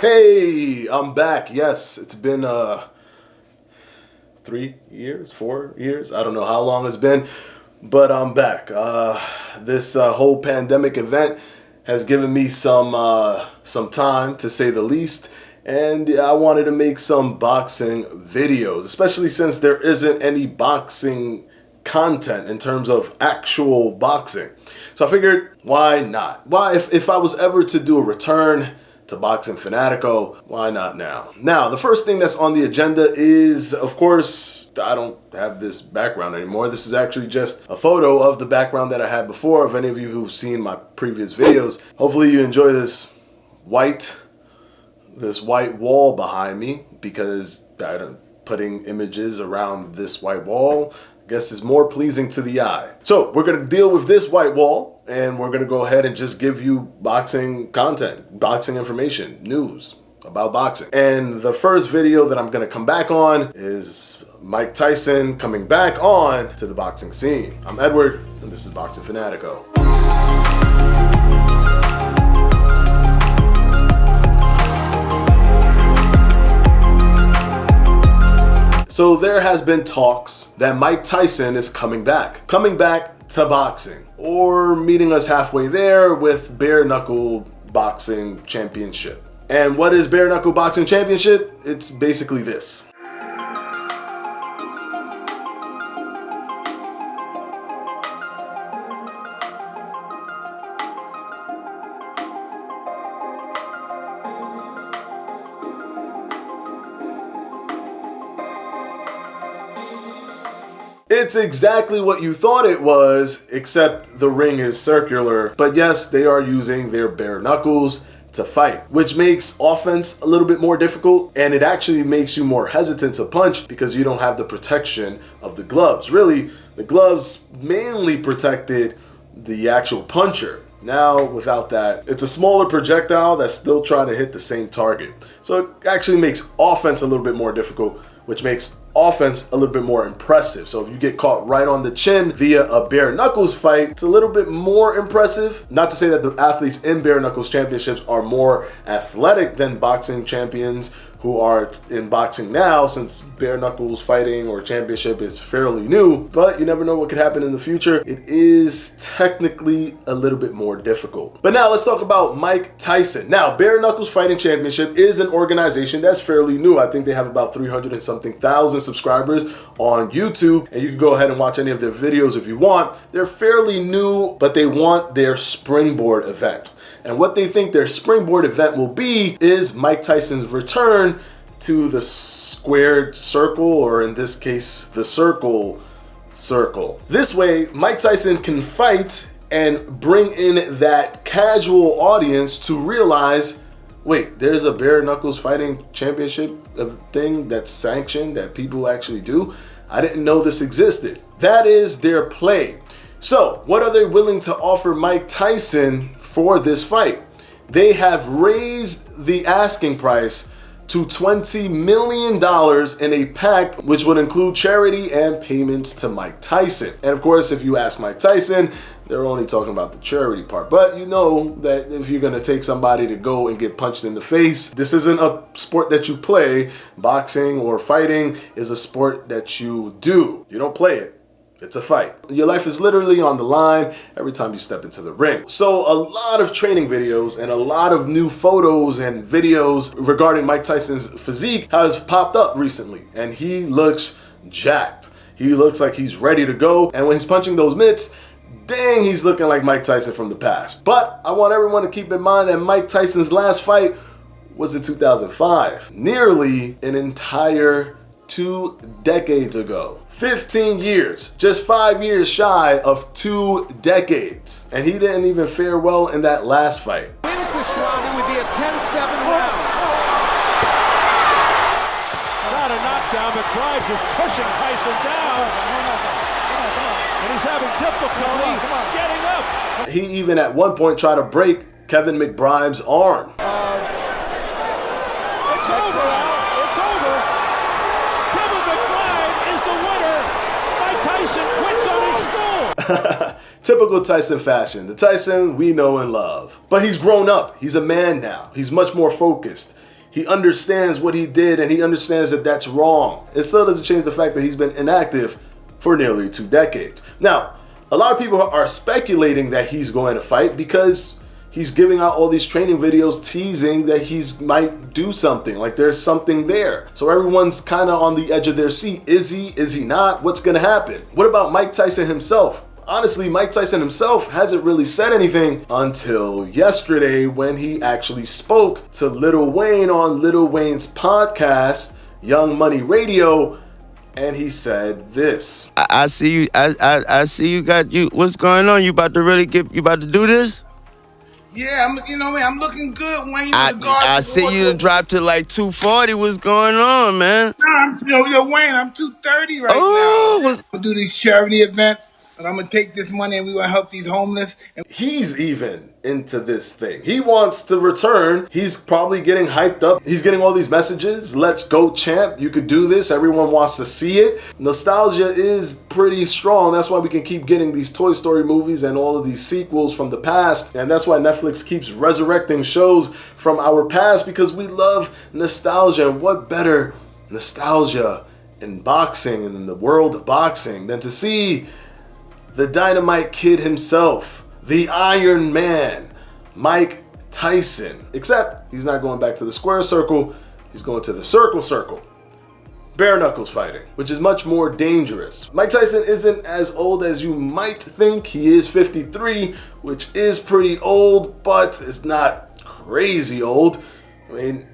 Hey, I'm back. Yes, it's been 3 years, 4 years. I don't know how long it's been, but I'm back. This whole pandemic event has given me some time, to say the least, and I wanted to make some boxing videos, especially since there isn't any boxing content in terms of actual boxing. So I figured, why not? Why, if I was ever to do a return to Boxing Fanatico, why not now? Now, the first thing that's on the agenda is, of course, I don't have this background anymore. This is actually just a photo of the background that I had before. If any of you who've seen my previous videos, hopefully you enjoy this white wall behind me, because putting images around this white wall, I guess, is more pleasing to the eye. So we're gonna deal with this white wall, and we're gonna go ahead and just give you boxing content, boxing information, news about boxing. And the first video that I'm gonna come back on is Mike Tyson coming back on to the boxing scene. I'm Edward, and this is Boxing Fanatico. So there has been talks that Mike Tyson is coming back to boxing, or meeting us halfway there with Bare Knuckle Boxing Championship. And what is Bare Knuckle Boxing Championship? It's basically this. It's exactly what you thought it was, except the ring is circular. But yes, they are using their bare knuckles to fight, which makes offense a little bit more difficult, and it actually makes you more hesitant to punch because you don't have the protection of the gloves. Really, the gloves mainly protected the actual puncher. Now, without that, it's a smaller projectile that's still trying to hit the same target. So it actually makes offense a little bit more difficult, which makes offense a little bit more impressive. So if you get caught right on the chin via a bare knuckles fight, it's a little bit more impressive. Not to say that the athletes in bare knuckles championships are more athletic than boxing champions who are in Boxing Now, since bare knuckles fighting or championship is fairly new, but you never know what could happen in the future. It is technically a little bit more difficult. But now let's talk about Mike Tyson. Now, Bare Knuckles Fighting Championship is an organization that's fairly new. I think they have about 300 and something thousand subscribers on YouTube, and you can go ahead and watch any of their videos if you want. They're fairly new, but they want their springboard event. And what they think their springboard event will be is Mike Tyson's return to the squared circle, or in this case, the circle. This way, Mike Tyson can fight and bring in that casual audience to realize, wait, there's a bare knuckles fighting championship thing that's sanctioned, that people actually do. I didn't know this existed. That is their play. So what are they willing to offer Mike Tyson for this fight? They have raised the asking price to $20 million in a pact which would include charity and payments to Mike Tyson. And of course, if you ask Mike Tyson, they're only talking about the charity part. But you know that if you're gonna take somebody to go and get punched in the face, this isn't a sport that you play. Boxing or fighting is a sport that you do. You don't play it. It's a fight. Your life is literally on the line every time you step into the ring. So a lot of training videos and a lot of new photos and videos regarding Mike Tyson's physique has popped up recently, and he looks jacked. He looks like he's ready to go, and when he's punching those mitts, dang, he's looking like Mike Tyson from the past. But I want everyone to keep in mind that Mike Tyson's last fight was in 2005, nearly an entire 2 decades ago. 15 years, just 5 years shy of 2 decades. And he didn't even fare well in that last fight. Wins this round, it would be a 10-7 round. Not a knockdown, but Grimes is pushing Tyson down. And he's having difficulty getting up. He even at one point tried to break Kevin McBride's arm. It's over now. It's over. Kevin McBride is the winner. Mike Tyson quits on his stool. Typical Tyson fashion. The Tyson we know and love. But he's grown up. He's a man now. He's much more focused. He understands what he did and he understands that that's wrong. It still doesn't change the fact that he's been inactive for nearly 2 decades. Now, a lot of people are speculating that he's going to fight because he's giving out all these training videos teasing that he's might do something, like there's something there. So everyone's kind of on the edge of their seat. Is he? Is he not? What's going to happen? What about Mike Tyson himself? Honestly, Mike Tyson himself hasn't really said anything until yesterday when he actually spoke to Lil Wayne on Lil Wayne's podcast, Young Money Radio, and he said this. I see you. I see you got you. What's going on? You about to really get? You about to do this? Yeah, I'm looking good, Wayne. I see you to drop to like 240. What's going on, man? Nah, Wayne, I'm 230 right now. We'll do this charity event, and I'm gonna take this money and we're gonna help these homeless. He's even into this thing. He wants to return. He's probably getting hyped up. He's getting all these messages. Let's go, champ. You could do this. Everyone wants to see it. Nostalgia is pretty strong. That's why we can keep getting these Toy Story movies and all of these sequels from the past. And that's why Netflix keeps resurrecting shows from our past, because we love nostalgia. And what better nostalgia in boxing and in the world of boxing than to see the Dynamite Kid himself, the Iron Man, Mike Tyson. Except he's not going back to the square circle, he's going to the circle. Bare knuckles fighting, which is much more dangerous. Mike Tyson isn't as old as you might think. He is 53, which is pretty old, but it's not crazy old. I mean,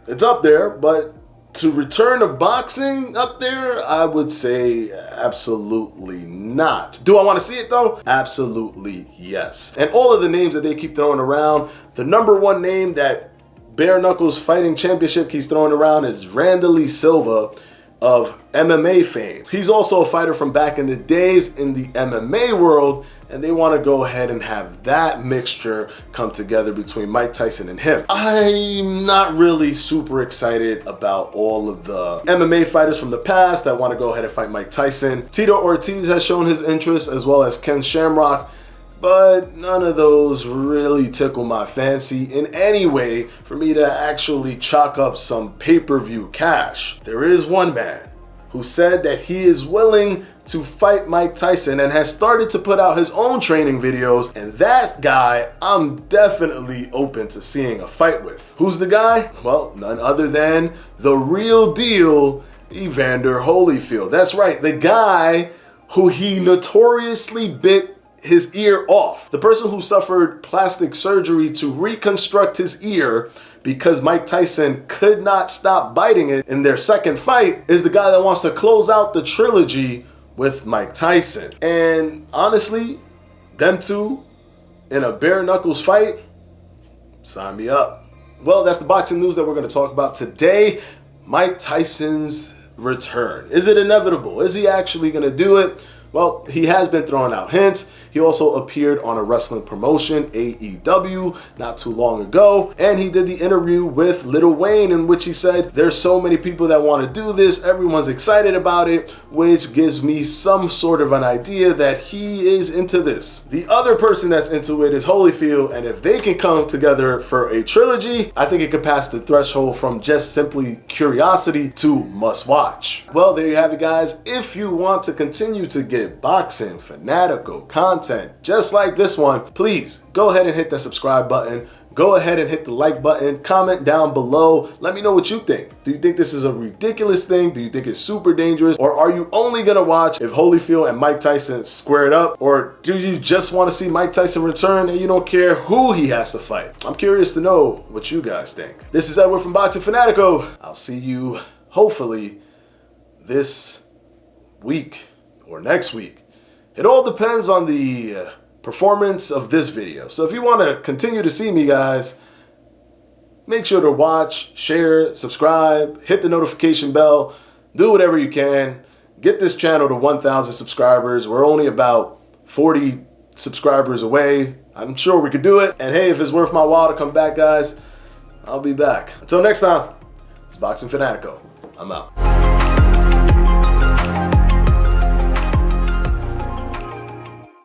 it's up there, but to return to boxing up there, I would say absolutely not. Do I want to see it though? Absolutely yes. And all of the names that they keep throwing around, the number one name that Bare Knuckles Fighting Championship keeps throwing around is Wanderlei Silva of MMA fame. He's also a fighter from back in the days in the MMA world, and they want to go ahead and have that mixture come together between Mike Tyson and him. I'm not really super excited about all of the MMA fighters from the past that want to go ahead and fight Mike Tyson. Tito Ortiz has shown his interest, as well as Ken Shamrock, but none of those really tickle my fancy in any way for me to actually chalk up some pay-per-view cash. There is one man who said that he is willing to fight Mike Tyson and has started to put out his own training videos, and that guy I'm definitely open to seeing a fight with. Who's the guy? Well, none other than the real deal, Evander Holyfield. That's right, the guy who he notoriously bit his ear off. The person who suffered plastic surgery to reconstruct his ear because Mike Tyson could not stop biting it in their second fight is the guy that wants to close out the trilogy with Mike Tyson. And honestly, them two in a bare knuckles fight, sign me up. Well, that's the boxing news that we're going to talk about today. Mike Tyson's return. Is it inevitable? Is he actually going to do it? Well, he has been throwing out hints. He also appeared on a wrestling promotion, AEW, not too long ago. And he did the interview with Lil Wayne in which he said, there's so many people that want to do this. Everyone's excited about it, which gives me some sort of an idea that he is into this. The other person that's into it is Holyfield. And if they can come together for a trilogy, I think it could pass the threshold from just simply curiosity to must watch. Well, there you have it, guys. If you want to continue to get boxing fanatical content just like this one, please go ahead and hit the subscribe button. Go ahead and hit the like button. Comment down below. Let me know what you think. Do you think this is a ridiculous thing? Do you think it's super dangerous? Or are you only gonna watch if Holyfield and Mike Tyson square it up? Or do you just want to see Mike Tyson return and you don't care who he has to fight? I'm curious to know what you guys think. This is Edward from Boxing Fanatico. I'll see you hopefully this week or next week. It all depends on the performance of this video. So if you want to continue to see me, guys, make sure to watch, share, subscribe, hit the notification bell, do whatever you can. Get this channel to 1,000 subscribers. We're only about 40 subscribers away. I'm sure we could do it. And hey, if it's worth my while to come back, guys, I'll be back. Until next time, it's Boxing Fanatico. I'm out.